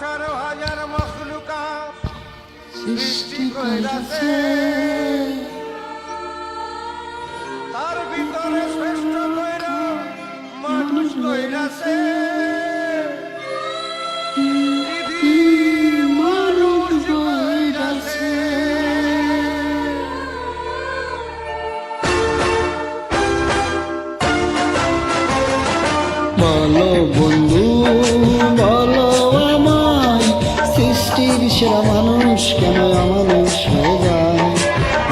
18,000 মখলুকাত সৃষ্টি কইরাছে, তার ভিতরে শ্রেষ্ঠ কইরা মানুষ কইরাছে। বলো বন্ধু বলো আমায়, সৃষ্টির সেরা মানুষ কেন অমানুষ হয়ে যায়,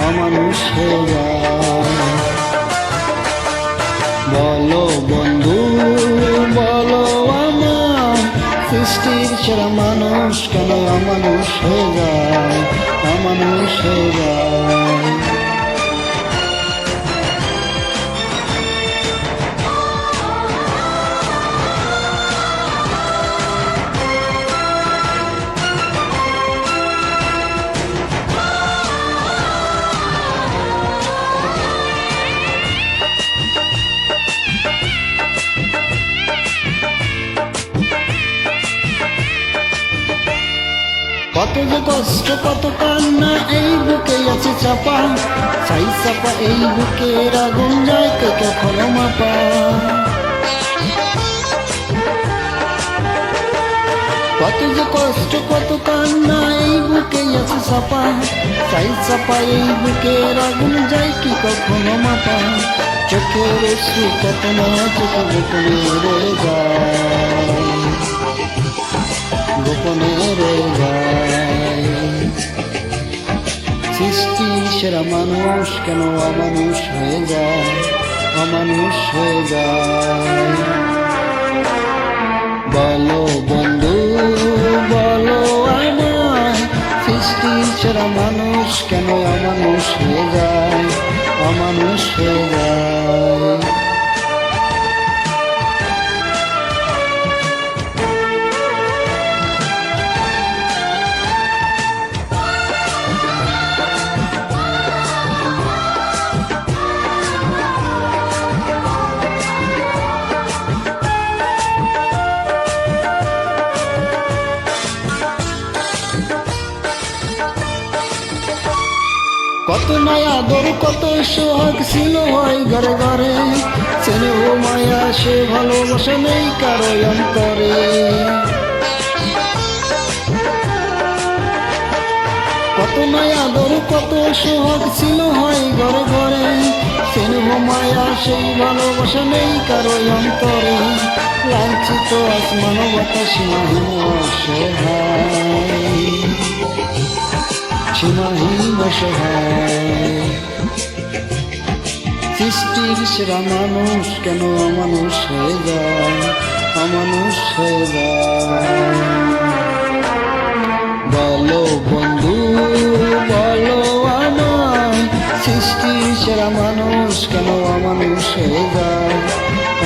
অমানুষ হয়ে যায়। বলো বন্ধু বলো আমায়, সৃষ্টির সেরা মানুষ কেন অমানুষ হয়ে যায়, অমানুষ হয়ে যায়। কত যে কষ্ট কত কান্না এই বুকে আছে চাপা, চাই চাপা এই বুকের আগুন যায় কে কখনো মাপা। কত যে কষ্ট কত কান্না এই বুকে আছে চাপা, চাই চাপা এই বুকের আগুন যায় কি কখনো মাপা। চোখের অশ্রু কত না চোখে গোপনে রয়ে যায়, গোপনে রয়ে যায়। সৃষ্টির সেরা মানুষ কেন অমানুষ হয়ে যায়, অমানুষ হয়ে যায়। বলো বন্ধু বলো আমায়, সৃষ্টির সেরা মানুষ কেন অমানুষ হয়ে যায়, অমানুষ হয়ে যায়। কত নয়া আদর কত সোহাগ ছিল হয় ঘরে ঘরে, স্নেহ মায়া সে ভালোবাসা নেই কারো অন্তরে। কত নয়া আদর কত সোহাগ ছিল হয় ঘরে ঘরে, স্নেহ মায়া সেই ভালোবাসা নেই কারো অন্তরে। লাঞ্ছিত আজ মানবতা সীমাহীন অসহায়, সীমাহীন অসহায়। সৃষ্টির সেরা মানুষ কেন অমানুষ হয়ে যায়, অমানুষ হয়ে যায়। বলো বন্ধু বলো আমায়, সৃষ্টির সেরা মানুষ কেন অমানুষ হয়ে যায়,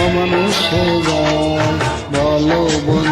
অমানুষ হয়ে যায়। বলো বন্ধু।